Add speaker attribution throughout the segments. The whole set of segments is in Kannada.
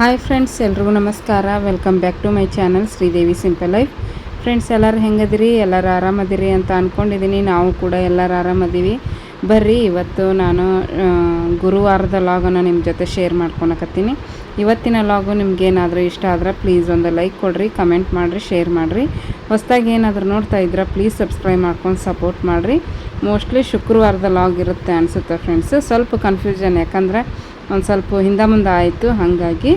Speaker 1: ಹಾಯ್ ಫ್ರೆಂಡ್ಸ್, ಎಲ್ರಿಗೂ ನಮಸ್ಕಾರ. Welcome back to my channel Sridevi simple life. Friends, ಎಲ್ಲರೂ ಹೆಂಗದಿರಿ? ಎಲ್ಲರೂ ಆರಾಮದಿರಿ ಅಂತ ಅಂದ್ಕೊಂಡಿದ್ದೀನಿ. ನಾವು ಕೂಡ ಎಲ್ಲರೂ ಆರಾಮದೀವಿ. ಬರ್ರಿ, ಇವತ್ತು ನಾನು ಗುರುವಾರದ ಲಾಗನ್ನು ನಿಮ್ಮ ಜೊತೆ ಶೇರ್ ಮಾಡ್ಕೊಳಕತ್ತೀನಿ. ಇವತ್ತಿನ ಲಾಗು ನಿಮ್ಗೇನಾದರೂ ಇಷ್ಟ ಆದ್ರೆ ಪ್ಲೀಸ್ ಒಂದು ಲೈಕ್ ಕೊಡಿರಿ, ಕಮೆಂಟ್ ಮಾಡಿರಿ, ಶೇರ್ ಮಾಡಿರಿ. ಹೊಸ್ದಾಗಿ ಏನಾದರೂ ನೋಡ್ತಾ ಇದ್ರೆ ಪ್ಲೀಸ್ ಸಬ್ಸ್ಕ್ರೈಬ್ ಮಾಡ್ಕೊಂಡು ಸಪೋರ್ಟ್ ಮಾಡಿರಿ. ಮೋಸ್ಟ್ಲಿ ಶುಕ್ರವಾರದ ಲಾಗ್ ಇರುತ್ತೆ ಅನಿಸುತ್ತೆ ಫ್ರೆಂಡ್ಸ್. ಸ್ವಲ್ಪ ಕನ್ಫ್ಯೂಷನ್, ಯಾಕಂದರೆ ಒಂದು ಸ್ವಲ್ಪ ಹಿಂದೆ ಮುಂದೆ ಆಯಿತು. ಹಾಗಾಗಿ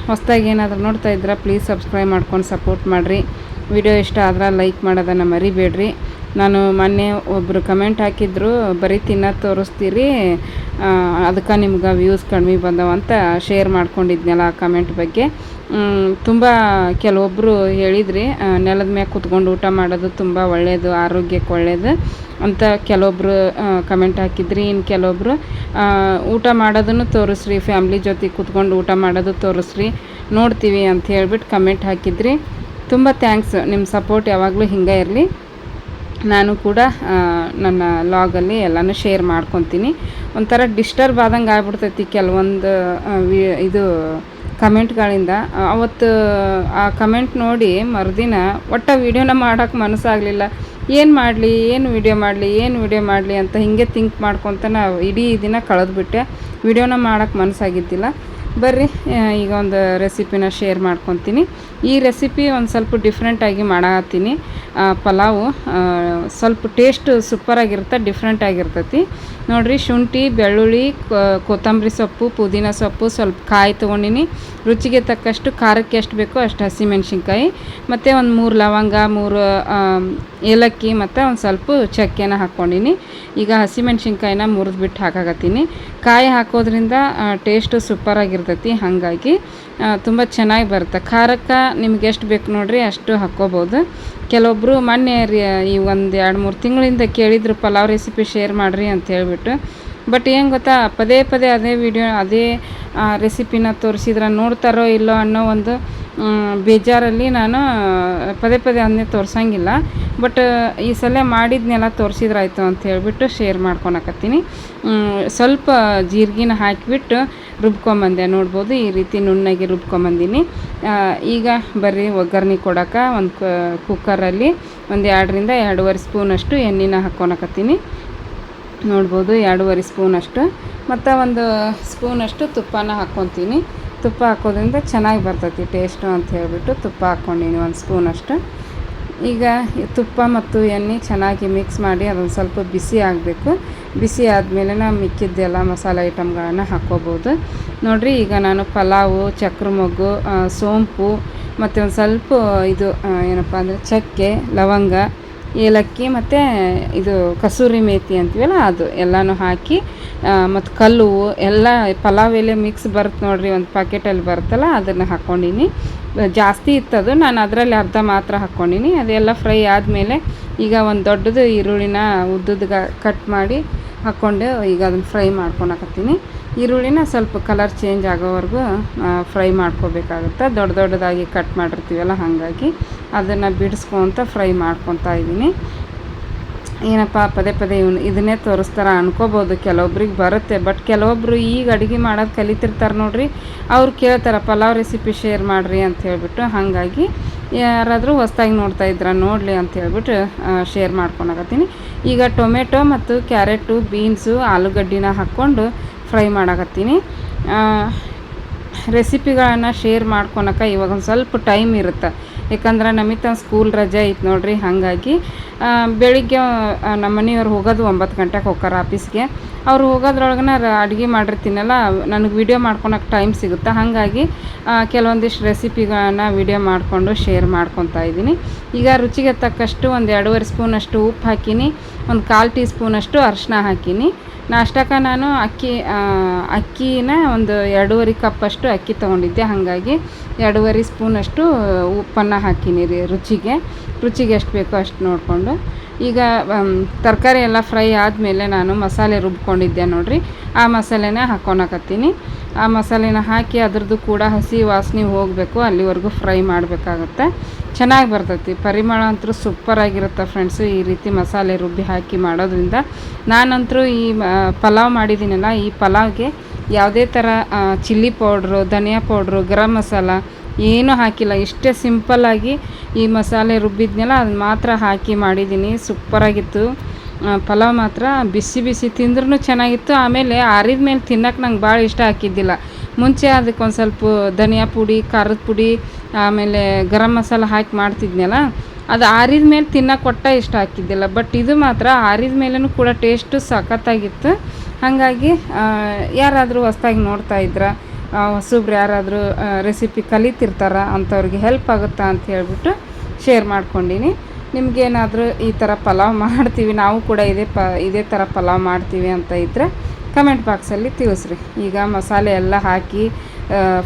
Speaker 1: ಹೊಸ್ದಾಗಿ ಏನಾದರೂ ನೋಡ್ತಾ ಇದ್ರೆ ಪ್ಲೀಸ್ ಸಬ್ಸ್ಕ್ರೈಬ್ ಮಾಡ್ಕೊಂಡು ಸಪೋರ್ಟ್ ಮಾಡಿರಿ. ವಿಡಿಯೋ ಇಷ್ಟ ಆದ್ರೆ ಲೈಕ್ ಮಾಡೋದನ್ನು ಮರಿಬೇಡ್ರಿ. ನಾನು ಮೊನ್ನೆ ಒಬ್ಬರು ಕಮೆಂಟ್ ಹಾಕಿದ್ರು, ಬರೀ ತಿನ್ನೋದು ತೋರಿಸ್ತೀರಿ, ಅದಕ್ಕೆ ನಿಮ್ಗೆ ವ್ಯೂಸ್ ಕಡಿಮೆ ಬಂದವಂತ ಶೇರ್ ಮಾಡ್ಕೊಂಡಿದ್ನಲ್ಲ ಆ ಕಮೆಂಟ್ ಬಗ್ಗೆ. ತುಂಬ ಕೆಲವೊಬ್ಬರು ಹೇಳಿದ್ರಿ, ನೆಲದ ಮ್ಯಾಗ ಕುತ್ಕೊಂಡು ಊಟ ಮಾಡೋದು ತುಂಬ ಒಳ್ಳೆಯದು, ಆರೋಗ್ಯಕ್ಕೆ ಒಳ್ಳೆಯದು ಅಂತ ಕೆಲವೊಬ್ಬರು ಕಮೆಂಟ್ ಹಾಕಿದ್ರಿ. ಇನ್ನು ಕೆಲವೊಬ್ಬರು ಊಟ ಮಾಡೋದನ್ನು ತೋರಿಸ್ರಿ, ಫ್ಯಾಮ್ಲಿ ಜೊತೆ ಕುತ್ಕೊಂಡು ಊಟ ಮಾಡೋದು ತೋರಿಸ್ರಿ, ನೋಡ್ತೀವಿ ಅಂತ ಹೇಳ್ಬಿಟ್ಟು ಕಮೆಂಟ್ ಹಾಕಿದ್ರಿ. ತುಂಬ ಥ್ಯಾಂಕ್ಸ್. ನಿಮ್ಮ ಸಪೋರ್ಟ್ ಯಾವಾಗಲೂ ಹಿಂಗೆ ಇರಲಿ. ನಾನು ಕೂಡ ನನ್ನ ಲಾಗಲ್ಲಿ ಎಲ್ಲನೂ ಶೇರ್ ಮಾಡ್ಕೊತೀನಿ. ಒಂಥರ ಡಿಸ್ಟರ್ಬ್ ಆದಂಗೆ ಆಗ್ಬಿಡ್ತೈತಿ ಕೆಲವೊಂದು ಇದು ಕಮೆಂಟ್ಗಳಿಂದ. ಅವತ್ತು ಆ ಕಮೆಂಟ್ ನೋಡಿ ಮರುದಿನ ಒಟ್ಟು ವೀಡಿಯೋನ ಮಾಡೋಕ್ಕೆ ಮನಸ್ಸಾಗಲಿಲ್ಲ. ಏನು ಮಾಡಲಿ, ಏನು ವೀಡಿಯೋ ಮಾಡಲಿ ಅಂತ ಹಿಂಗೆ ಥಿಂಕ್ ಮಾಡ್ಕೊತ ನಾವು ಇಡೀ ದಿನ ಕಳೆದ್ಬಿಟ್ಟೆ. ವೀಡಿಯೋನ ಮಾಡೋಕ್ಕೆ ಮನಸ್ಸಾಗಿದ್ದಿಲ್ಲ. ಬರ್ರಿ, ಈಗ ಒಂದು ರೆಸಿಪಿನ ಶೇರ್ ಮಾಡ್ಕೊತೀನಿ. ಈ ರೆಸಿಪಿ ಒಂದು ಸ್ವಲ್ಪ ಡಿಫ್ರೆಂಟಾಗಿ ಮಾಡತ್ತೀನಿ. ಪಲಾವು ಸ್ವಲ್ಪ ಟೇಸ್ಟ್ ಸೂಪರಾಗಿರುತ್ತೆ, ಡಿಫ್ರೆಂಟಾಗಿರ್ತೈತಿ. ನೋಡಿರಿ, ಶುಂಠಿ, ಬೆಳ್ಳುಳ್ಳಿ, ಕೊತ್ತಂಬರಿ ಸೊಪ್ಪು, ಪುದೀನ ಸೊಪ್ಪು, ಸ್ವಲ್ಪ ಕಾಯಿ ತೊಗೊಂಡಿನಿ. ರುಚಿಗೆ ತಕ್ಕಷ್ಟು, ಖಾರಕ್ಕೆ ಎಷ್ಟು ಬೇಕೋ ಅಷ್ಟು ಹಸಿಮೆಣ್ಸಿನ್ಕಾಯಿ, ಮತ್ತು ಒಂದು 3 ಲವಂಗ, 3 ಏಲಕ್ಕಿ, ಮತ್ತು ಒಂದು ಸ್ವಲ್ಪ ಚಕ್ಕೆನ ಹಾಕ್ಕೊಂಡಿನಿ. ಈಗ ಹಸಿಮೆಣ್ಸಿನ್ಕಾಯಿನ ಮುರಿದ್ಬಿಟ್ಟು ಹಾಕಾಕತ್ತೀನಿ. ಕಾಯಿ ಹಾಕೋದ್ರಿಂದ ಟೇಸ್ಟು ಸೂಪರಾಗಿರ್ತೈತಿ. ಹಾಗಾಗಿ ತುಂಬ ಚೆನ್ನಾಗಿ ಬರುತ್ತೆ. ಖಾರಕ್ಕೆ ನಿಮ್ಗೆ ಎಷ್ಟು ಬೇಕು ನೋಡಿರಿ ಅಷ್ಟು ಹಾಕ್ಕೋಬೋದು. ಕೆಲವೊಬ್ಬರು ಮೊನ್ನೆ ಈ ಒಂದು 2-3 ತಿಂಗಳಿಂದ ಕೇಳಿದ್ರು ಪಲಾವ್ ರೆಸಿಪಿ ಶೇರ್ ಮಾಡಿರಿ ಅಂತ ಹೇಳ್ಬಿಟ್ಟು. ಬಟ್ ಏನು ಗೊತ್ತಾ, ಪದೇ ಅದೇ ವಿಡಿಯೋ, ಅದೇ ರೆಸಿಪಿನ ತೋರಿಸಿದ್ರೆ ನೋಡ್ತಾರೋ ಇಲ್ಲೋ ಅನ್ನೋ ಒಂದು ಬೇಜಾರಲ್ಲಿ ನಾನು ಪದೇ ಅದನ್ನೇ ತೋರ್ಸೋಂಗಿಲ್ಲ. ಬಟ್ ಈ ಸಲ ಮಾಡಿದ್ನೆಲ್ಲ ತೋರಿಸಿದ್ರಾಯ್ತು ಅಂತ ಹೇಳ್ಬಿಟ್ಟು ಶೇರ್ ಮಾಡ್ಕೊಳಕತ್ತೀನಿ. ಸ್ವಲ್ಪ ಜೀರಿಗೆನ ಹಾಕಿಬಿಟ್ಟು ರುಬ್ಕೊಂಬಂದೆ. ನೋಡ್ಬೋದು, ಈ ರೀತಿ ನುಣ್ಣಗೆ ರುಬ್ಕೊಂಬಂದಿನಿ. ಈಗ ಬರ್ರಿ ಒಗ್ಗರಣೆ ಕೊಡೋಕೆ ಒಂದು ಕುಕ್ಕರಲ್ಲಿ ಒಂದು 2ರಿಂದ 2.5 ಸ್ಪೂನಷ್ಟು ಎಣ್ಣೆನ ಹಾಕ್ಕೊಳಕತ್ತೀನಿ. ನೋಡ್ಬೋದು, 2.5 ಸ್ಪೂನಷ್ಟು, ಮತ್ತು ಒಂದು ಸ್ಪೂನಷ್ಟು ತುಪ್ಪನ ಹಾಕ್ಕೊತೀನಿ. ತುಪ್ಪ ಹಾಕೋದ್ರಿಂದ ಚೆನ್ನಾಗಿ ಬರ್ತೈತಿ ಟೇಸ್ಟು ಅಂತ ಹೇಳ್ಬಿಟ್ಟು ತುಪ್ಪ ಹಾಕ್ಕೊಂಡಿನಿ 1 ಸ್ಪೂನಷ್ಟು. ಈಗ ತುಪ್ಪ ಮತ್ತು ಎಣ್ಣೆ ಚೆನ್ನಾಗಿ ಮಿಕ್ಸ್ ಮಾಡಿ ಅದೊಂದು ಸ್ವಲ್ಪ ಬಿಸಿ ಆಗಬೇಕು. ಬಿಸಿ ಆದಮೇಲೆ ಮಿಕ್ಕಿದ್ದೆಲ್ಲ ಮಸಾಲೆ ಐಟಮ್ಗಳನ್ನು ಹಾಕ್ಕೋಬೋದು. ನೋಡಿರಿ, ಈಗ ನಾನು ಪಲಾವು, ಚಕ್ರ ಮೊಗ್ಗು, ಸೋಂಪು, ಮತ್ತು ಒಂದು ಸ್ವಲ್ಪ ಇದು ಏನಪ್ಪ ಅಂದರೆ ಚಕ್ಕೆ, ಲವಂಗ, ಏಲಕ್ಕಿ, ಮತ್ತು ಇದು ಕಸೂರಿ ಮೇಥಿ ಅಂತೀವಲ್ಲ ಅದು ಎಲ್ಲನೂ ಹಾಕಿ, ಮತ್ತು ಕಲ್ಲು ಎಲ್ಲ ಪಲಾವ್ ಎಲೆ ಮಿಕ್ಸ್ ಬರುತ್ತೆ ನೋಡಿರಿ, ಒಂದು ಪ್ಯಾಕೆಟಲ್ಲಿ ಬರುತ್ತಲ್ಲ ಅದನ್ನು ಹಾಕ್ಕೊಂಡಿನಿ. ಜಾಸ್ತಿ ಇತ್ತದು, ನಾನು ಅದರಲ್ಲಿ ಅರ್ಧ ಮಾತ್ರ ಹಾಕ್ಕೊಂಡಿನಿ. ಅದೆಲ್ಲ ಫ್ರೈ ಆದಮೇಲೆ ಈಗ ಒಂದು ದೊಡ್ಡದು ಈರುಳ್ಳಿನ ಉದ್ದದ ಕಟ್ ಮಾಡಿ ಹಾಕ್ಕೊಂಡು ಈಗ ಅದನ್ನು ಫ್ರೈ ಮಾಡ್ಕೊಳಕತ್ತೀನಿ. ಈರುಳ್ಳಿನ ಸ್ವಲ್ಪ ಕಲರ್ ಚೇಂಜ್ ಆಗೋವರೆಗೂ ಫ್ರೈ ಮಾಡ್ಕೋಬೇಕಾಗುತ್ತೆ. ದೊಡ್ಡದಾಗಿ ಕಟ್ ಮಾಡಿರ್ತೀವಲ್ಲ, ಹಾಗಾಗಿ ಅದನ್ನು ಬಿಡಿಸ್ಕೊತ ಫ್ರೈ ಮಾಡ್ಕೊತಾ ಇದ್ದೀನಿ. ಏನಪ್ಪ ಪದೇ ಇದನ್ನೇ ತೋರಿಸ್ತಾರೆ ಅನ್ಕೋಬೋದು, ಕೆಲವೊಬ್ರಿಗೆ ಬರುತ್ತೆ. ಬಟ್ ಕೆಲವೊಬ್ಬರು ಈಗ ಅಡುಗೆ ಮಾಡೋದು ಕಲಿತಿರ್ತಾರೆ ನೋಡ್ರಿ, ಅವ್ರು ಕೇಳ್ತಾರೆ ಪಲಾವ್ ರೆಸಿಪಿ ಶೇರ್ ಮಾಡಿರಿ ಅಂತ ಹೇಳ್ಬಿಟ್ಟು. ಹಾಗಾಗಿ ಯಾರಾದರೂ ಹೊಸ್ದಾಗಿ ನೋಡ್ತಾ ಇದ್ರೆ ನೋಡಲಿ ಅಂತ ಹೇಳ್ಬಿಟ್ಟು ಶೇರ್ ಮಾಡ್ಕೊಳಕತ್ತೀನಿ. ಈಗ ಟೊಮೆಟೊ ಮತ್ತು ಕ್ಯಾರೆಟು, ಬೀನ್ಸು, ಆಲೂಗಡ್ಡಿನ ಹಾಕ್ಕೊಂಡು ಫ್ರೈ ಮಾಡಕತ್ತೀನಿ. ರೆಸಿಪಿಗಳನ್ನು ಶೇರ್ ಮಾಡ್ಕೊಳಕ್ಕೆ ಇವಾಗ ಒಂದು ಸ್ವಲ್ಪ ಟೈಮ್ ಇರುತ್ತೆ, ಯಾಕಂದ್ರೆ ನಮಿತ ಸ್ಕೂಲ್ ರಜೆ ಐತೆ ನೋಡ್ರಿ. ಹಾಗಾಗಿ ಬೆಳಿಗ್ಗೆ ನಮ್ಮ ಮನೆಯವ್ರು ಹೋಗೋದು 9 ಗಂಟೆಗೆ ಹೋಗ್ತಾರೆ ಆಫೀಸ್ಗೆ. ಅವ್ರು ಹೋಗೋದ್ರೊಳಗನ ಅಡುಗೆ ಮಾಡಿರ್ತೀನಲ್ಲ, ನನಗೆ ವಿಡಿಯೋ ಮಾಡ್ಕೊಳಕ್ಕೆ ಟೈಮ್ ಸಿಗುತ್ತೆ. ಹಾಗಾಗಿ ಕೆಲವೊಂದಿಷ್ಟು ರೆಸಿಪಿಗಳನ್ನು ವಿಡಿಯೋ ಮಾಡಿಕೊಂಡು ಶೇರ್ ಮಾಡ್ಕೊತಾ ಇದ್ದೀನಿ. ಈಗ ರುಚಿಗೆ ತಕ್ಕಷ್ಟು ಒಂದು 2.5 ಸ್ಪೂನಷ್ಟು ಉಪ್ಪು ಹಾಕೀನಿ, ಒಂದು 1/4 ಟೀ ಸ್ಪೂನಷ್ಟು ಅರಿಶಿನ ಹಾಕೀನಿ. ನಾಷ್ಟಕ್ಕೆ ನಾನು ಅಕ್ಕಿನ ಒಂದು 2.5 ಕಪ್ಪಷ್ಟು ಅಕ್ಕಿ ತೊಗೊಂಡಿದ್ದೆ. ಹಾಗಾಗಿ 2.5 ಸ್ಪೂನಷ್ಟು ಉಪ್ಪನ್ನು ಹಾಕೀನಿ ರೀ, ರುಚಿಗೆ ಎಷ್ಟು ಬೇಕೋ ಅಷ್ಟು ನೋಡಿಕೊಂಡು. ಈಗ ತರಕಾರಿ ಎಲ್ಲ ಫ್ರೈ ಆದಮೇಲೆ ನಾನು ಮಸಾಲೆ ರುಬ್ಕೊಂಡಿದ್ದೆ ನೋಡಿರಿ, ಆ ಮಸಾಲೆನ ಹಾಕ್ಕೊಳಕತ್ತೀನಿ. ಆ ಮಸಾಲೆನ ಹಾಕಿ ಅದ್ರದ್ದು ಕೂಡ ಹಸಿ ವಾಸನೆ ಹೋಗಬೇಕು, ಅಲ್ಲಿವರೆಗೂ ಫ್ರೈ ಮಾಡಬೇಕಾಗತ್ತೆ. ಚೆನ್ನಾಗಿ ಬರ್ತೈತಿ, ಪರಿಮಳ ಅಂತೂ ಸೂಪರಾಗಿರುತ್ತೆ ಫ್ರೆಂಡ್ಸು. ಈ ರೀತಿ ಮಸಾಲೆ ರುಬ್ಬಿ ಹಾಕಿ ಮಾಡೋದ್ರಿಂದ ನಾನಂತರೂ ಈ ಪಲಾವ್ ಮಾಡಿದ್ದೀನಲ್ಲ, ಈ ಪಲಾವ್ಗೆ ಯಾವುದೇ ಥರ ಚಿಲ್ಲಿ ಪೌಡ್ರು, ಧನಿಯಾ ಪೌಡ್ರು, ಗರಂ ಮಸಾಲ ಏನೂ ಹಾಕಿಲ್ಲ. ಇಷ್ಟೇ ಸಿಂಪಲ್ಲಾಗಿ ಈ ಮಸಾಲೆ ರುಬ್ಬಿದ್ನೆಲ್ಲ ಅದನ್ನ ಮಾತ್ರ ಹಾಕಿ ಮಾಡಿದ್ದೀನಿ. ಸೂಪರಾಗಿತ್ತು ಪಲಾವ್. ಮಾತ್ರ ಬಿಸಿ ಬಿಸಿ ತಿಂದ್ರೂ ಚೆನ್ನಾಗಿತ್ತು. ಆಮೇಲೆ ಆರಿದ ಮೇಲೆ ತಿನ್ನೋಕೆ ನಂಗೆ ಭಾಳ ಇಷ್ಟ ಹಾಕಿದ್ದಿಲ್ಲ. ಮುಂಚೆ ಅದಕ್ಕೆ ಒಂದು ಸ್ವಲ್ಪ ಧನಿಯಾ ಪುಡಿ, ಖಾರದ ಪುಡಿ, ಆಮೇಲೆ ಗರಂ ಮಸಾಲ ಹಾಕಿ ಮಾಡ್ತಿದ್ನಲ್ಲ, ಅದು ಆರಿದ ಮೇಲೆ ತಿನ್ನೋಕೆ ಒಟ್ಟ ಇಷ್ಟ ಹಾಕಿದ್ದಿಲ್ಲ. ಬಟ್ ಇದು ಮಾತ್ರ ಆರಿದ ಮೇಲೂ ಕೂಡ ಟೇಸ್ಟು ಸಖತ್ತಾಗಿತ್ತು. ಹಾಗಾಗಿ ಯಾರಾದರೂ ಹೊಸ್ದಾಗಿ ನೋಡ್ತಾ ಇದ್ರೆ, ಹೊಸಬ್ರು ಯಾರಾದರೂ ರೆಸಿಪಿ ಕಲಿತಿರ್ತಾರ ಅಂಥವ್ರಿಗೆ ಹೆಲ್ಪ್ ಆಗುತ್ತಾ ಅಂತ ಹೇಳ್ಬಿಟ್ಟು ಶೇರ್ ಮಾಡ್ಕೊಂಡೀನಿ. ನಿಮಗೇನಾದರೂ ಈ ಥರ ಪಲಾವ್ ಮಾಡ್ತೀವಿ, ನಾವು ಕೂಡ ಇದೇ ಥರ ಪಲಾವ್ ಮಾಡ್ತೀವಿ ಅಂತ ಇದ್ದರೆ ಕಮೆಂಟ್ ಬಾಕ್ಸಲ್ಲಿ ತಿಳಿಸ್ರಿ. ಈಗ ಮಸಾಲೆ ಎಲ್ಲ ಹಾಕಿ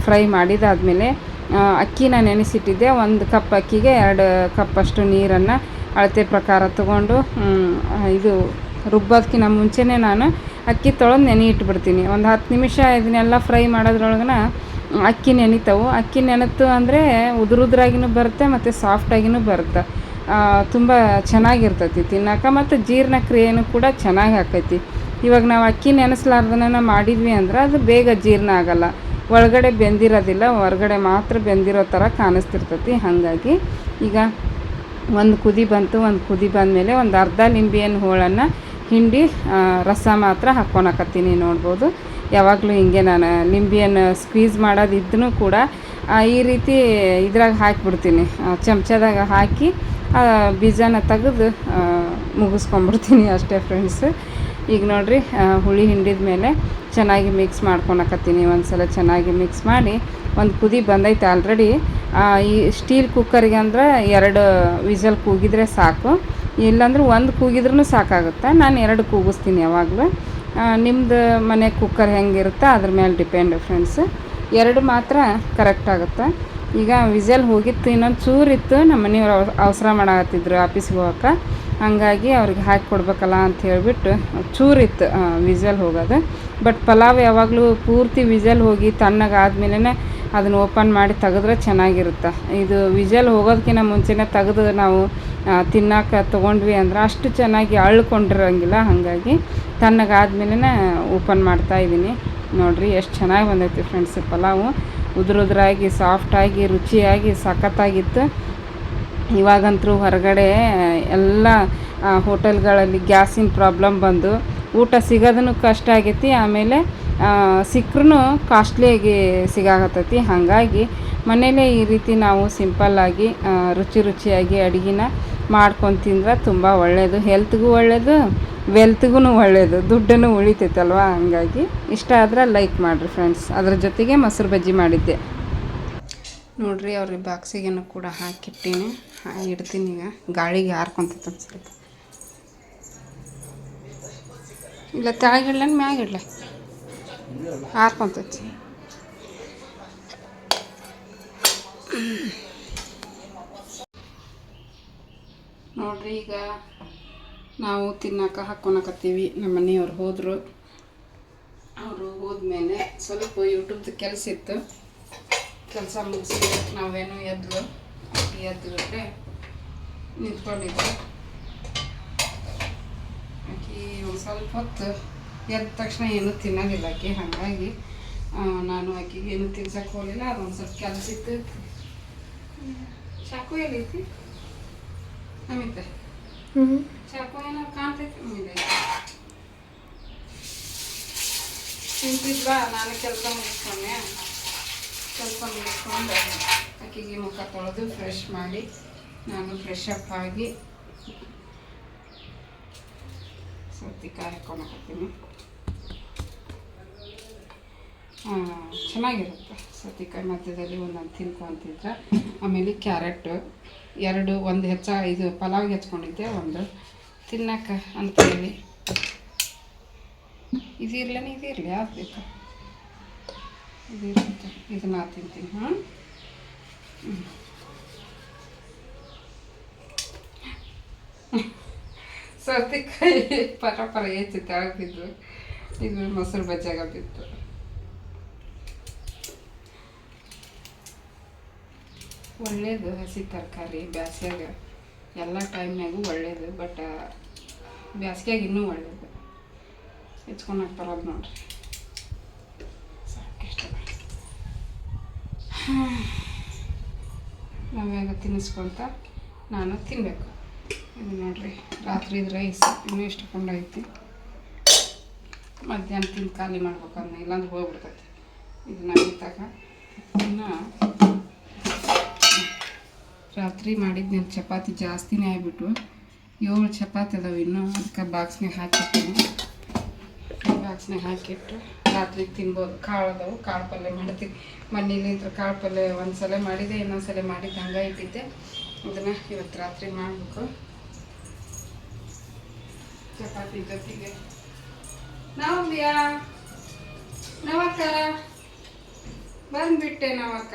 Speaker 1: ಫ್ರೈ ಮಾಡಿದಾದಮೇಲೆ ಅಕ್ಕಿನ ನೆನೆಸಿಟ್ಟಿದ್ದೆ. 1 ಕಪ್ ಅಕ್ಕಿಗೆ 2 ಕಪ್ಪಷ್ಟು ನೀರನ್ನು ಅಳತೆ ಪ್ರಕಾರ ತೊಗೊಂಡು, ಇದು ರುಬ್ಬೋದಕ್ಕಿಂತ ಮುಂಚೆನೇ ನಾನು ಅಕ್ಕಿ ತೊಳೆದು ನೆನೆ ಇಟ್ಬಿಡ್ತೀನಿ. ಒಂದು 10 ನಿಮಿಷ ಇದನ್ನೆಲ್ಲ ಫ್ರೈ ಮಾಡೋದ್ರೊಳಗನ ಅಕ್ಕಿ ನೆನಿತಾವು. ಅಕ್ಕಿ ನೆನೆತು ಅಂದರೆ ಉದುರಾಗಿನೂ ಬರುತ್ತೆ ಮತ್ತು ಸಾಫ್ಟಾಗಿನೂ ಬರುತ್ತೆ. ತುಂಬ ಚೆನ್ನಾಗಿರ್ತೈತಿ ತಿನ್ನೋಕೆ, ಮತ್ತು ಜೀರ್ಣಕ್ರಿಯೆನೂ ಕೂಡ ಚೆನ್ನಾಗಿ ಆಕೈತಿ. ಇವಾಗ ನಾವು ಅಕ್ಕಿ ನೆನೆಸ್ಲಾರ್ದನ ಮಾಡಿದ್ವಿ ಅಂದ್ರೆ ಅದು ಬೇಗ ಜೀರ್ಣ ಆಗೋಲ್ಲ. ಒಳಗಡೆ ಬೆಂದಿರೋದಿಲ್ಲ, ಹೊರಗಡೆ ಮಾತ್ರ ಬೆಂದಿರೋ ಥರ ಕಾಣಿಸ್ತಿರ್ತೈತಿ. ಹಾಗಾಗಿ ಈಗ ಒಂದು ಕುದಿ ಬಂತು. ಒಂದು ಕುದಿ ಬಂದಮೇಲೆ ಒಂದು ಅರ್ಧ ನಿಂಬೆಹಣ್ಣು ಹೋಳನ್ನು ಹಿಂಡಿ ರಸ ಮಾತ್ರ ಹಾಕ್ಕೊಳಕತ್ತೀನಿ. ನೋಡ್ಬೋದು, ಯಾವಾಗಲೂ ಹಿಂಗೆ ನಾನು ನಿಂಬೆಹಣ್ಣು ಸ್ಕ್ವೀಸ್ ಮಾಡೋದಿದ್ದೂ ಕೂಡ ಈ ರೀತಿ ಇದ್ರಾಗ ಹಾಕಿಬಿಡ್ತೀನಿ. ಚಮಚದಾಗ ಹಾಕಿ ಬೀಜನ ತೆಗೆದು ಮುಗಿಸ್ಕೊಂಬಿಡ್ತೀನಿ ಅಷ್ಟೇ ಫ್ರೆಂಡ್ಸ್. ಈಗ ನೋಡಿರಿ, ಹುಳಿ ಹಿಂಡಿದ ಮೇಲೆ ಚೆನ್ನಾಗಿ ಮಿಕ್ಸ್ ಮಾಡ್ಕೊಳಕತ್ತೀನಿ. ಒಂದು ಸಲ ಚೆನ್ನಾಗಿ ಮಿಕ್ಸ್ ಮಾಡಿ, ಒಂದು ಕುದಿ ಬಂದೈತೆ ಆಲ್ರೆಡಿ. ಈ ಸ್ಟೀಲ್ ಕುಕ್ಕರಿಗೆ ಅಂದ್ರೆ 2 ವಿಸಲ್ ಕೂಗಿದ್ರೆ ಸಾಕು, ಇಲ್ಲಾಂದ್ರೆ 1 ಕೂಗಿದ್ರೂ ಸಾಕಾಗುತ್ತೆ. ನಾನು 2 ಕೂಗಿಸ್ತೀನಿ ಯಾವಾಗಲೂ. ನಿಮ್ಮದು ಮನೆ ಕುಕ್ಕರ್ ಹೆಂಗಿರುತ್ತೆ ಅದ್ರ ಮೇಲೆ ಡಿಪೆಂಡ್ ಫ್ರೆಂಡ್ಸ್. 2 ಮಾತ್ರ ಕರೆಕ್ಟ್ ಆಗುತ್ತೆ. ಈಗ ವಿಸಲ್ ಹೋಗಿತ್ತು, ಇನ್ನೊಂದು ಚೂರಿತ್ತು. ನಮ್ಮ ಮನೆಯವ್ರು ಅವಸರ ಮಾಡಾಕತ್ತಿದ್ರು ಆಫೀಸ್ಗೆ ಹೋಗೋಕೆ, ಹಾಗಾಗಿ ಅವ್ರಿಗೆ ಹಾಕಿ ಕೊಡ್ಬೇಕಲ್ಲ ಅಂತ ಹೇಳಿಬಿಟ್ಟು ಚೂರಿತ್ತು ವಿಸಲ್ ಹೋಗೋದು. ಬಟ್ ಪಲಾವ್ ಯಾವಾಗಲೂ ಪೂರ್ತಿ ವಿಸಲ್ ಹೋಗಿ ತಣ್ಣಗಾದ್ಮೇಲೆ ಅದನ್ನು ಓಪನ್ ಮಾಡಿ ತೆಗೆದ್ರೆ ಚೆನ್ನಾಗಿರುತ್ತೆ. ಇದು ವಿಸಲ್ ಹೋಗೋದಕ್ಕಿಂತ ಮುಂಚೆನೇ ತೆಗೆದು ನಾವು ತಿನ್ನೋಕೆ ತೊಗೊಂಡ್ವಿ ಅಂದ್ರೆ ಅಷ್ಟು ಚೆನ್ನಾಗಿ ಅಳ್ಕೊಂಡಿರೋಂಗಿಲ್ಲ. ಹಾಗಾಗಿ ತಣ್ಣಗಾದ್ಮೇಲೆ ಓಪನ್ ಮಾಡ್ತಾಯಿದ್ದೀನಿ. ನೋಡಿರಿ ಎಷ್ಟು ಚೆನ್ನಾಗಿ ಬಂದೈತಿ ಫ್ರೆಂಡ್ಸ್ ಪಲಾವು. ಉದುರಾಗಿ ಸಾಫ್ಟಾಗಿ ರುಚಿಯಾಗಿ ಸಖತ್ತಾಗಿತ್ತು. ಇವಾಗಂತೂ ಹೊರಗಡೆ ಎಲ್ಲ ಹೋಟೆಲ್ಗಳಲ್ಲಿ ಗ್ಯಾಸಿನ ಪ್ರಾಬ್ಲಮ್ ಬಂದು ಊಟ ಸಿಗೋದನ್ನು ಕಷ್ಟ ಆಗೈತಿ. ಆಮೇಲೆ ಸಿಕ್ಕರೂ ಕಾಸ್ಟ್ಲಿಯಾಗಿ ಸಿಗಾಕತ್ತೈತಿ. ಹಾಗಾಗಿ ಮನೇಲೇ ಈ ರೀತಿ ನಾವು ಸಿಂಪಲ್ಲಾಗಿ ರುಚಿಯಾಗಿ ಅಡುಗೆನ ಮಾಡ್ಕೊಂಡು ತಿಂದ್ರೆ ತುಂಬ ಒಳ್ಳೆಯದು. ಹೆಲ್ತ್ಗೂ ಒಳ್ಳೆಯದು, ವೆಲ್ತ್ಗೂ ಒಳ್ಳೆಯದು, ದುಡ್ಡನ್ನು ಉಳಿತೈತಲ್ವ. ಹಂಗಾಗಿ ಇಷ್ಟ ಆದರೆ ಲೈಕ್ ಮಾಡಿರಿ ಫ್ರೆಂಡ್ಸ್. ಅದ್ರ ಜೊತೆಗೆ ಮೊಸರು ಬಜ್ಜಿ ಮಾಡಿದ್ದೆ ನೋಡಿರಿ. ಅವ್ರಿಗೆ ಬಾಕ್ಸಿಗೇನು ಕೂಡ ಹಾಕಿಟ್ಟೀನಿ, ಇಡ್ತೀನಿ. ಈಗ ಗಾಳಿಗೆ ಹಾರ್ಕೊಂತೈತೆ ಒಂದು ಸ್ವಲ್ಪ. ಇಲ್ಲ ತೆಳಗಿಡ್ಲ ಮ್ಯಾಗಿಡ್ಲ, ಹಾರ್ಕೊಂತೈತಿ. ನೋಡಿರಿ, ಈಗ ನಾವು ತಿನ್ನೋಕೆ ಹಾಕ್ಕೊಳಕತ್ತೀವಿ. ನಮ್ಮ ಮನೆಯವ್ರು ಹೋದರು. ಅವರು ಹೋದ್ಮೇಲೆ ಸ್ವಲ್ಪ ಯೂಟ್ಯೂಬ್ದು ಕೆಲಸ ಇತ್ತು. ಕೆಲಸ ಮುಗಿಸಿ ನಾವೇನು ಎದ್ಬಿಟ್ರೆ ನಿಂತ್ಕೊಂಡಿದ್ದೆ. ಆಕೆ ಒಂದು ಸ್ವಲ್ಪ ಹೊತ್ತು ಎದ್ದ ತಕ್ಷಣ ಏನೂ ತಿನ್ನೋದಿಲ್ಲ ಆಕೆ. ಹಾಗಾಗಿ ನಾನು ಆಕೆಗೆ ಏನು ತಿನ್ಸಕ್ಕೆ ಹೋಗಲಿಲ್ಲ. ಅದೊಂದು ಸ್ವಲ್ಪ ಕೆಲಸ ಇತ್ತು. ಚಾಕು ಎಲ್ಲೈತಿ ಅಮಿತ? ಚಾಕು ಏನೋ ಕಾಣ್ತೈತಿ ನಮಗೆ. ತಿಂತಿದ್ವಾ? ನಾನು ಕೆಲಸ ಮುಗಿಸ್ಕೊಂಡೆ. ಕೆಲಸ ಮುಗಿಸ್ಕೊಂಡು ಆಕೆಗೆ ಮುಖ ತೊಳೆದು ಫ್ರೆಶ್ ಮಾಡಿ ನಾನು ಫ್ರೆಶ್ ಅಪ್ ಆಗಿ ಸೌತೆಕಾಯಿ ಹಾಕ್ಕೊಳಕತ್ತೀನಿ. ಚೆನ್ನಾಗಿರುತ್ತೆ ಸೌತೆಕಾಯಿ. ಮಧ್ಯದಲ್ಲಿ ಒಂದೊಂದು ತಿನ್ಕೊಂತಿದ್ರೆ. ಆಮೇಲೆ ಕ್ಯಾರೆಟ್ 2, ಒಂದು ಇದು ಪಲಾವ್ಗೆ ಹೆಚ್ಕೊಂಡಿದ್ದೆ, ಒಂದು ತಿನ್ನಕ್ಕೆ ಅಂತ ಹೇಳಿ. ಇದಿರಲಿ ಯಾವ್ದು ಬೇಕು ಇದಿರುತ್ತೆ, ಇದನ್ನ ತಿಂತೀನಿ. ಸೌತೆಕಾಯಿ ಪರ ಹೆಚ್ಚು ತೆಳಗೆ ಬಿದ್ದು ಇದು ಮೊಸರು ಬಜ್ಜಾಗ ಬಿತ್ತು. ಒಳ್ಳೆಯದು ಹಸಿ ತರಕಾರಿ ಬ್ಯಾಸ್ಗ್ಯಾಗ, ಎಲ್ಲ ಟೈಮ್ನಾಗೂ ಒಳ್ಳೆಯದು. ಬಟ್ ಬ್ಯಾಸ್ಗ್ಯಾಗ ಇನ್ನೂ ಒಳ್ಳೆಯದು. ಹೆಚ್ಕೊಂಡು ಹಾಕ್ತಾರದು ನೋಡ್ರಿ. ನಾವ್ಯಾಗ ತಿನ್ನಿಸ್ಕೊತ ನಾನು ತಿನ್ನಬೇಕು. ಇದು ನೋಡಿರಿ ರಾತ್ರಿ ರೈಸ್ ಇನ್ನೂ ಇಷ್ಟು ಕೊಂಡೈತಿ. ಮಧ್ಯಾಹ್ನ ತಿಂದು ಖಾಲಿ ಮಾಡ್ಬೇಕಂದ್ರೆ ಇಲ್ಲಾಂದ್ರೆ ಹೋಗ್ಬಿಡ್ತೈತಿ. ಇದನ್ನ ಇತ್ತಾಗ ಇನ್ನು ರಾತ್ರಿ ಮಾಡಿದ್ಮೇಲೆ ಚಪಾತಿ ಜಾಸ್ತಿನೇ ಆಗಿಬಿಟ್ಟು 7 ಚಪಾತಿ ಅದಾವೆ ಇನ್ನೂ. ಅದಕ್ಕೆ ಬಾಕ್ಸ್ನಾಗ ಹಾಕಿರ್ತೀನಿ. ಬಾಕ್ಸ್ನಾಗ ಹಾಕಿಟ್ಟು ರಾತ್ರಿಗೆ ತಿನ್ಬೋದು. ಕಾಳು ಅದಾವು, ಕಾಳು ಪಲ್ಯ ಮಾಡ್ತೀನಿ. ಮನೇಲಿಂತ್ರ ಕಾಳು ಪಲ್ಯ ಒಂದು ಸಲ ಮಾಡಿದೆ, ಇನ್ನೊಂದು ಸಲ ಮಾಡಿದ್ದು ಹಂಗೆ ಇಟ್ಟಿದ್ದೆ. ಅದನ್ನು ಇವತ್ತು ರಾತ್ರಿ ಮಾಡಬೇಕು. ಚಪಾತಿ ಜೊತೆಗೆ ನವಕ್ಕ ಬಂದ್ಬಿಟ್ಟೆ. ನವಕ್ಕ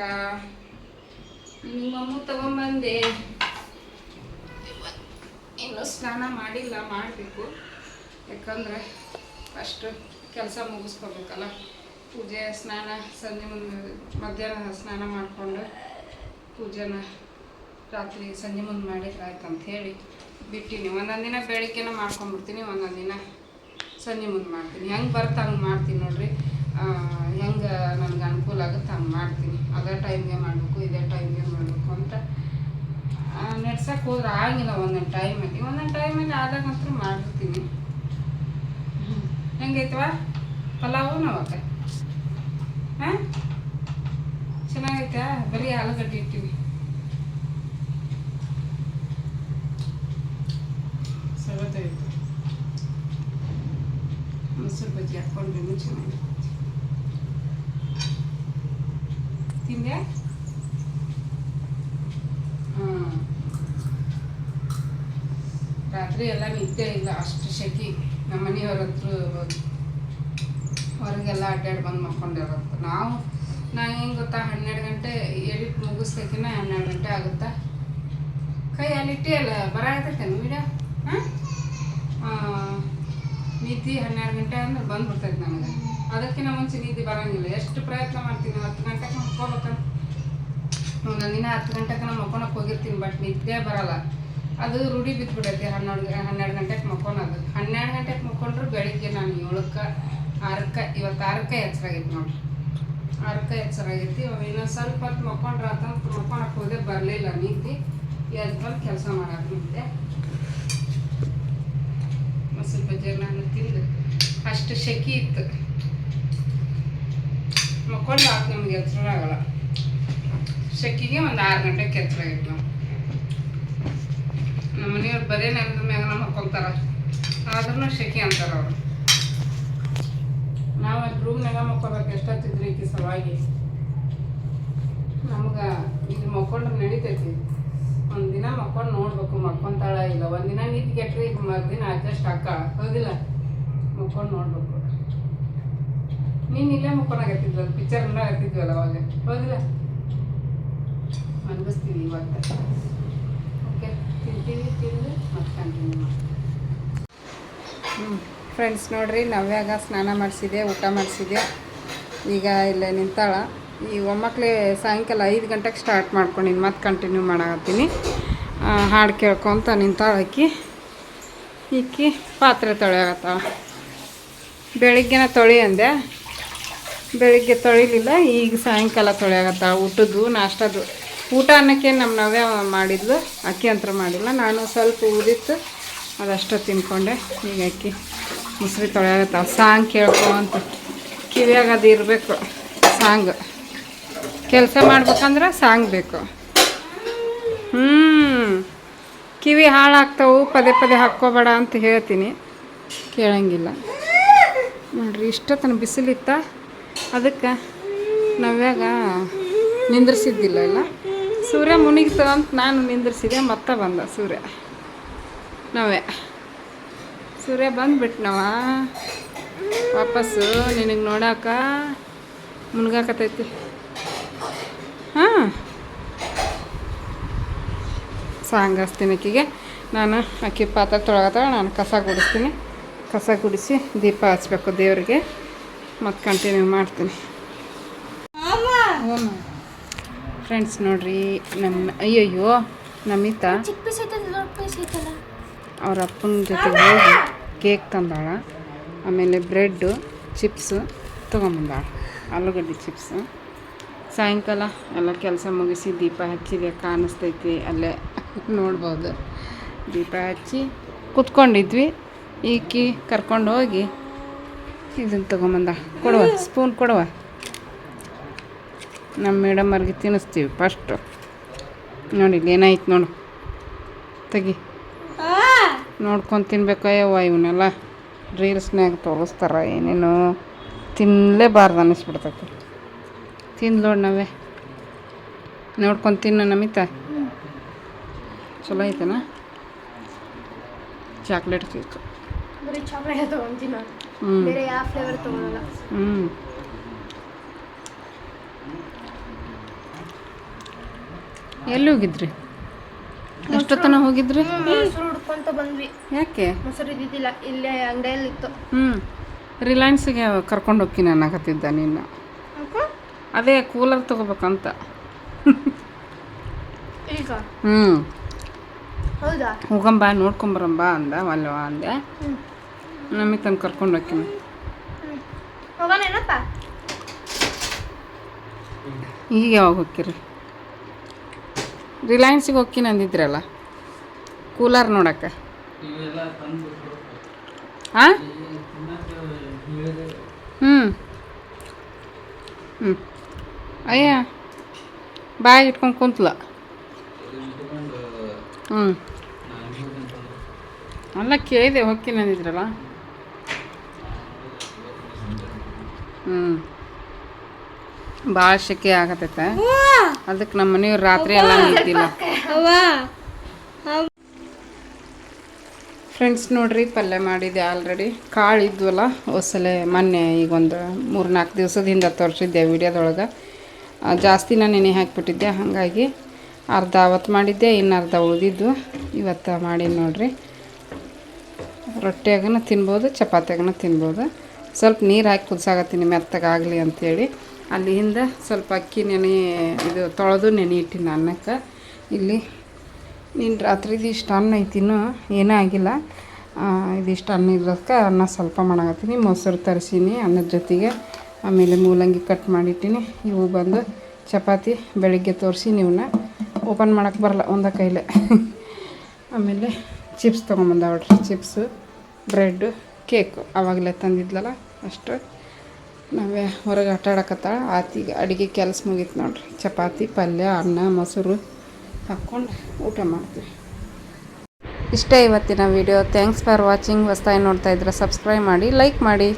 Speaker 1: ನಿಮ್ಮಮ್ಮ ತಗೊಂಬಂದೆ. ಇನ್ನೂ ಸ್ನಾನ ಮಾಡಿಲ್ಲ, ಮಾಡಬೇಕು. ಯಾಕಂದರೆ ಫಸ್ಟು ಕೆಲಸ ಮುಗಿಸ್ಕೋಬೇಕಲ್ಲ. ಪೂಜೆ ಸ್ನಾನ ಸಂಜೆ ಮುಂದೆ ಮಧ್ಯಾಹ್ನ ಸ್ನಾನ ಮಾಡಿಕೊಂಡು ಪೂಜೆನ ರಾತ್ರಿ ಸಂಜೆ ಮುಂದೆ ಮಾಡಿದ್ರೆ ಆಯ್ತು ಅಂತ ಹೇಳಿ ಬಿಟ್ಟಿನಿ. ಒಂದೊಂದು ದಿನ ಬೆಳಿಗ್ಗೆನ ಮಾಡ್ಕೊಂಡ್ಬಿಡ್ತೀನಿ, ಒಂದೊಂದು ದಿನ ಸಂಜೆ ಮುಂದೆ ಮಾಡ್ತೀನಿ. ಹೆಂಗೆ ಬರುತ್ತೆ ಹಂಗೆ ಮಾಡ್ತೀನಿ ನೋಡಿರಿ. ಹೆಂಗೆ ನನಗೆ ಅನುಕೂಲ ಆಗುತ್ತೆ ಹಂಗೆ ಮಾಡ್ತೀನಿ. ಅದೇ ಟೈಮ್ಗೆ ಮಾಡಬೇಕು, ಇದೇ ಟೈಮ್ಗೆ ಮಾಡಬೇಕು ಅಂತ ನಡ್ಸಕ್ಕೆ ಹೋದ್ರೆ ಆಗಿಲ್ಲ. ಒಂದೊಂದು ಟೈಮಲ್ಲಿ ಆದಾಗ ಮಾತ್ರ ಮಾಡಿರ್ತೀನಿ. ಹೆಂಗೈತವ ಪಲಾವು ನವಕ್ಕ? ಹಾಂ, ಚೆನ್ನಾಗೈತಾ? ಬರೀ ಆಲೂಗಡ್ಡೆ ಇಟ್ಟಿವಿ. ಸವತ್ತೈತೆ ಮೊಸರು ಬಜ್ಜಿ ಹಾಕ್ಕೊಂಡ್ರೆ ಚೆನ್ನಾಗಿರುತ್ತೆ. ತಿಂದೆ? ರಾತ್ರಿ ಎಲ್ಲ ನಿದ್ದೆ ಇಲ್ಲ, ಅಷ್ಟು ಶೆಕಿ. ನಮ್ಮ ಮನೆಯವ್ರ ಹತ್ರ ಹೊರಗೆಲ್ಲ ಅಡ್ಡಾಡಿ ಬಂದು ಮಕ್ಕೊಂಡಿರೋದು. ನಾನು ಹೆಂಗೆ ಗೊತ್ತಾ, 12 ಗಂಟೆ ಎಡಿಟ್ ಮುಗಿಸ್ತೇಕಿನ 12 ಗಂಟೆ ಆಗುತ್ತಾ. ಕೈ ಅಲ್ಲಿಟ್ಟೆ ಅಲ್ಲ ಬರಾಕತ್ತೇನು ವಿಡಿಯೋ. ನಿದ್ದೆ 12 ಗಂಟೆ ಅಂದ್ರೆ ಬಂದ್ಬಿಡ್ತೈತೆ ನನಗೆ. ಅದಕ್ಕಿಂತ ಮುಂಚೆ ನಿದ್ದೆ ಬರೋಂಗಿಲ್ಲ. ಎಷ್ಟು ಪ್ರಯತ್ನ ಮಾಡ್ತೀನಿ 10 ಗಂಟೆಗೆ ಮಕ್ಕೋಬೇಕಂತ. ಒಂದೊಂದು ದಿನ 10 ಗಂಟೆಗೆ ನಾನು ಮಕ್ಕೊಳಕ್ಕೆ ಹೋಗಿರ್ತೀನಿ, ಬಟ್ ನಿದ್ದೆ ಬರೋಲ್ಲ. ಅದು ರೂಢಿ ಬಿದ್ದುಬಿಡೈತಿ. 12 ಗಂಟೆಗೆ ಮಕ್ಕೊಳೋದು. 12 ಗಂಟೆಗೆ ಮಕ್ಕೊಂಡ್ರು ಬೆಳಿಗ್ಗೆ ನಾನು 7ಕ್ಕೆ 6ಕ್ಕೆ, ಇವತ್ತು 6ಕ್ಕೆ ಎಚ್ಚರಾಗೈತಿ ನೋಡ್ರಿ. 6ಕ್ಕೆ ಎಚ್ಚರಾಗೈತಿ. ಇನ್ನೊಂದು ಸ್ವಲ್ಪ ಹೊತ್ತು ಮಕ್ಕೊಂಡ್ರೆ ಆತಂತ ಮಕ್ಕೊಳಕ್ಕೆ ಹೋದೆ, ಬರಲಿಲ್ಲ ನಿದ್ದೆ. ಎದ್ದು ಬಂದು ಕೆಲಸ ಮಾಡೋದು ನಿದ್ದೆ. ಮೊಸರು ಬಜ್ಜಿ ನಾನು ತಿಂದು ಅಷ್ಟು ಶೆಕಿ ಇತ್ತು. ಮಕ್ಕೊಂಡು ಆತು, ನಮ್ಗೆ ಎಚ್ಚರ ಆಗಲ್ಲ. ಶೆಕಿಗೆ ಒಂದು 6 ಗಂಟೆಗೆ ಎಚ್ಚರಾಗೈತಿ. ನಮ್ಮ ಮನೆಯವ್ರು ಬರೀ ನೆಲದ ಮ್ಯಾಗ ಮಕ್ಕೊಳ್ತಾರೆ, ಆದ್ರೂ ಶೆಕಿ ಅಂತಾರೆ ಅವರು. ನಾವು ರೂಮ್ನಾಗ ಮಕ್ಕೋಬೇಕು. ಎಷ್ಟೊತ್ತಿದ್ರಿ ಈಕಿ ಸಲುವಾಗಿ ನಮ್ಗೆ ಇದು ಮಕ್ಕೊಂಡ್ರೆ ನಡಿತೈತಿ. ಒಂದಿನ ಮಕ್ಕೊಂಡು ನೋಡ್ಬೇಕು ಮಕ್ಕೊಂತಾಳ ಇಲ್ಲ. ಒಂದಿನ ನಿದ್ದೆ ಕೆಟ್ಟರೆ ಈಗ ಮರುದಿನ ಅಡ್ಜಸ್ಟ್ ಹಾಕಾಳ, ಹೌದಿಲ್ಲ? ಮಕ್ಕೊಂಡು ನೋಡ್ಬೇಕು. ನೀನು ಇಲ್ಲೇ ಮಕ್ಕೊಂಡಾಗತ್ತಿದ್ವಲ್ಲ, ಪಿಕ್ಚರ್ನ ಆಗ್ತಿದ್ವಲ್ಲ ಅವಾಗ, ಹೌದಿಲ್ಲ? ಅನ್ಬಿಸ್ತೀವಿ ಇವತ್ತು. ಓಕೆ, ತಿಂತೀವಿ, ತಿಂದು ಮತ್ತೆ ಕಂಟಿನ್ಯೂ ಮಾಡಿ. ಫ್ರೆಂಡ್ಸ್ ನೋಡ್ರಿ, ನವ್ಯಾಗ ಸ್ನಾನ ಮಾಡಿಸಿದೆ, ಊಟ ಮಾಡಿಸಿದೆ. ಈಗ ಇಲ್ಲೇ ನಿಂತಾಳ. ಈ ಒಮ್ಮಕ್ಕಳೇ ಸಾಯಂಕಾಲ 5 ಗಂಟೆಗೆ ಸ್ಟಾರ್ಟ್ ಮಾಡ್ಕೊಂಡಿನಿ, ಮತ್ತೆ ಕಂಟಿನ್ಯೂ ಮಾಡಾಕತ್ತೀನಿ. ಹಾಡು ಕೇಳ್ಕೊತ ನಿಂತಾಳ ಈಕಿ ಪಾತ್ರೆ ತೊಳೆಯಾಗತ್ತಾಳ. ಬೆಳಿಗ್ಗೆನ ತೊಳಿ ಅಂದೆ, ಬೆಳಿಗ್ಗೆ ತೊಳಿಲಿಲ್ಲ. ಈಗ ಸಾಯಂಕಾಲ ತೊಳೆಯಾಗತ್ತಾಳ. ಊಟದ್ದು ನಾಷ್ಟದ್ದು ಊಟ ಅನ್ನಕ್ಕೆ ನಮ್ಮ ನವ್ಯ ಮಾಡಿದ್ಲು, ಅಕ್ಕಿ ಅಂತ ಮಾಡಿಲ್ಲ. ನಾನು ಸ್ವಲ್ಪ ಉದಿತ್ತು ಅದಷ್ಟು ತಿನ್ಕೊಂಡೆ. ಈಗ ಅಕ್ಕಿ ಮುಸ್ರಿ ತೊಳೆಯಾಗತ್ತಾಳ. ಸಾಂಗ್ ಕೇಳ್ಕೊಂತ ಕಿವಿಯಾಗ ಅದು ಇರಬೇಕು. ಸಾಂಗ್ ಕೆಲಸ ಮಾಡ್ಬೇಕಂದ್ರೆ ಸಾಂಗ್ ಬೇಕು. ಕಿವಿ ಹಾಳಾಗ್ತಾವೆ, ಪದೇ ಪದೇ ಹಾಕ್ಕೋಬೇಡ ಅಂತ ಹೇಳ್ತೀನಿ, ಕೇಳಂಗಿಲ್ಲ. ನೋಡ್ರಿ, ಇಷ್ಟೊತ್ತನ ಬಿಸಿಲಿತ್ತ, ಅದಕ್ಕೆ ನವ್ಯಾಗ ನಿಂದ್ರಿಸಿದ್ದಿಲ್ಲ. ಇಲ್ಲ, ಸೂರ್ಯ ಮುನಿಗ್ತ ಅಂತ ನಾನು ನಿಂದ್ರಿಸಿದೆ, ಮತ್ತೆ ಬಂದ ಸೂರ್ಯ. ಸೂರ್ಯ ಬಂದುಬಿಟ್ನವ ವಾಪಸ್ಸು. ನಿನಗೆ ನೋಡಾಕ ಮುನ್ಗಾಕತೈತಿ. ಸಾಂಗ್ ಹಚ್ತೀನಿ ಅಕ್ಕಿಗೆ. ನಾನು ಅಕ್ಕಿ ಪಾತ್ರೆ ತೊಳಗತ್ತಾಳ, ನಾನು ಕಸ ಗುಡಿಸ್ತೀನಿ. ಕಸ ಗುಡಿಸಿ ದೀಪ ಹಚ್ಬೇಕು ದೇವ್ರಿಗೆ, ಮತ್ತು ಕಂಟಿನ್ಯೂ ಮಾಡ್ತೀನಿ. ಫ್ರೆಂಡ್ಸ್ ನೋಡ್ರಿ, ಅಯ್ಯಯ್ಯೋ ನಮಿತ ಅವ್ರ ಅಪ್ಪನ ಜೊತೆಗೆ ಹೋಗಿ ಕೇಕ್ ತಂದಾಳ. ಆಮೇಲೆ ಬ್ರೆಡ್ಡು ಚಿಪ್ಸು ತೊಗೊಂಬಂದಾಳ, ಆಲೂಗಡ್ಡೆ ಚಿಪ್ಸು. ಸಾಯಂಕಾಲ ಎಲ್ಲ ಕೆಲಸ ಮುಗಿಸಿ ದೀಪ ಹಚ್ಚಿದೆ ಕಾಣಿಸ್ತೈತಿ ಅಲ್ಲೇ ನೋಡ್ಬೋದು. ದೀಪ ಹಚ್ಚಿ ಕುತ್ಕೊಂಡಿದ್ವಿ. ಈಕಿ ಕರ್ಕೊಂಡು ಹೋಗಿ ಇದನ್ನು ತೊಗೊಂಬಂದ. ಕೊಡುವ ಸ್ಪೂನ್ ಕೊಡುವ. ನಮ್ಮ ಮೇಡಮ್ಮವ್ರಿಗೆ ತಿನ್ನಿಸ್ತೀವಿ ಫಸ್ಟು. ನೋಡಿ ಏನಾಯ್ತು ನೋಡು, ತೆಗಿ. ನೋಡ್ಕೊಂಡು ತಿನ್ಬೇಕಯ್ಯವ್ವ. ಇವನ್ನೆಲ್ಲ ರೀಲ್ಸ್ನಾಗ ತೋರಿಸ್ತಾರ, ಏನೇನು ತಿನ್ನಲೇಬಾರ್ದು ಅನ್ನಿಸ್ಬಿಡ್ತೈತಿ. ತಿಂದ್ಲೋಡು ನಾವೇ ನೋಡ್ಕೊಂಡು ತಿನ್ನು ನಮಿತ. ಚಲೋ ಐತನ ಚಾಕ್ಲೇಟ್ ಕೇಕ್. ಎಲ್ಲಿ ಹೋಗಿದ್ರಿ? ಎಷ್ಟೊತ್ತನ ಹೋಗಿದ್ರಿ?
Speaker 2: ಹುಡ್ಕೊಂತ ಬಂದ್ವಿ.
Speaker 1: ಯಾಕೆ?
Speaker 2: ಮೊಸರು ಇದ್ದಿದ್ದಿಲ್ಲ, ಇಲ್ಲೇ ಅಂಗಡಿಯಲ್ಲಿ ಇತ್ತು.
Speaker 1: ರಿಲಯನ್ಸ್ಗೆ ಕರ್ಕೊಂಡು ಹೋಗ್ತೀನಿ ಅನ್ನಕತ್ತಿದ್ದ ನಿನ್ನ. ಅದೇ ಕೂಲರ್ ತೊಗೋಬೇಕಂತ.
Speaker 2: ಈಗ
Speaker 1: ಹೌದಾ? ಹೋಗಂಬ ನೋಡ್ಕೊಂಬರಂಬ ಅಂದ. ಅಲ್ವ ಅಂದೆ. ನಮಗೆ ತಂದು ಕರ್ಕೊಂಡು ಹೋಗ್ತೀನಿ.
Speaker 2: ಹೋಗೋಣೇನಪ್ಪ?
Speaker 1: ಈಗ ಯಾವಾಗ ಹೋಗ್ತೀರಿ? ರಿಲಯನ್ಸಿಗೆ ಹೋಗ್ತೀನಿ ಅಂದಿದ್ರಲ್ಲ ಕೂಲರ್ ನೋಡಕ್ಕೆ. ಹಾಂ ಅಯ್ಯ ಬಾಯಿ ಇಟ್ಕೊಂಡು ಕುಂತ್ಲ. ಅಲ್ಲ ಕೇಳಿದೆ ಹೋಗ್ತೀನಿ ಅಂದಿದ್ರಲ್ಲ. ಭಾಳ ಶೆಕೆ ಆಗತೈತೆ. ಅದಕ್ಕೆ ನಮ್ಮ ಮನೆಯವ್ರು ರಾತ್ರಿ ಎಲ್ಲ ನಿಂತಿಲ್ಲ. ಫ್ರೆಂಡ್ಸ್ ನೋಡ್ರಿ, ಪಲ್ಯ ಮಾಡಿದೆ ಆಲ್ರೆಡಿ. ಕಾಳು ಇದ್ವಲ್ಲ ಹೊಸಲೆ ಮೊನ್ನೆ ಈಗ ಒಂದು 3-4 ದಿವಸದಿಂದ ತೋರಿಸಿದ್ದೆ ವಿಡಿಯೋದೊಳಗೆ. ಜಾಸ್ತಿನ ನೆನೆ ಹಾಕಿಬಿಟ್ಟಿದ್ದೆ, ಹಾಗಾಗಿ ಅರ್ಧ ಅವತ್ತು ಮಾಡಿದ್ದೆ, ಇನ್ನು ಅರ್ಧ ಉಳಿದಿದ್ದು ಇವತ್ತು ಮಾಡಿ ನೋಡ್ರಿ. ರೊಟ್ಟಿಯಾಗನ ತಿನ್ಬೋದು, ಚಪಾತಿಯಾಗನ ತಿನ್ಬೋದು. ಸ್ವಲ್ಪ ನೀರು ಹಾಕಿ ಕುದಿಸಾಕತ್ತೀನಿ ಮೆತ್ತಗಾಗಲಿ ಅಂಥೇಳಿ. ಅಲ್ಲಿ ಹಿಂದೆ ಸ್ವಲ್ಪ ಅಕ್ಕಿ ಇದು ತೊಳೆದು ನೆನೆ ಇಟ್ಟಿನಿ ಅನ್ನಕ್ಕೆ. ಇಲ್ಲಿ ನೀನು ರಾತ್ರಿದು ಇಷ್ಟು ಅನ್ನ ಐತಿನ್ನೂ ಏನೂ ಆಗಿಲ್ಲ. ಇದಿಷ್ಟು ಅನ್ನ ಇರೋದಕ್ಕೆ ಅನ್ನ ಸ್ವಲ್ಪ ಮಾಡಾಕತ್ತೀನಿ. ಮೊಸರು ತರಿಸೀನಿ ಅನ್ನದ ಜೊತೆಗೆ. ಆಮೇಲೆ ಮೂಲಂಗಿ ಕಟ್ ಮಾಡಿಟ್ಟಿನಿ. ಇವು ಬಂದು ಚಪಾತಿ ಬೆಳಿಗ್ಗೆ ತೋರಿಸಿ ಇವನ್ನ ಓಪನ್ ಮಾಡೋಕ್ಕೆ ಬರಲ್ಲ ಒಂದೇ ಕೈಲೇ. ಆಮೇಲೆ ಚಿಪ್ಸ್ ತೊಗೊಂಬಂದವಳ್ರಿ. ಚಿಪ್ಸು, ಬ್ರೆಡ್ಡು, ಕೇಕು ಆವಾಗಲೇ ತಂದಿದ್ಲಲ್ಲ ಅಷ್ಟು. ನಾವೇ ಹೊರಗೆ ಆಟ ಆಡಕತ್ತಾಳ. ಆತೀಗ ಅಡುಗೆ ಕೆಲಸ ಮುಗೀತು ನೋಡ್ರಿ. ಚಪಾತಿ, ಪಲ್ಯ, ಅನ್ನ, ಮೊಸರು ಹಾಕ್ಕೊಂಡು ಊಟ ಮಾಡ್ತೀವಿ. ಇಷ್ಟೇ ಇವತ್ತಿನ ವಿಡಿಯೋ. Thanks for watching. ಹೊಸ್ದಾಗಿ ನೋಡ್ತಾ ಇದ್ರೆ ಸಬ್ಸ್ಕ್ರೈಬ್ ಮಾಡಿ, ಲೈಕ್ ಮಾಡಿ.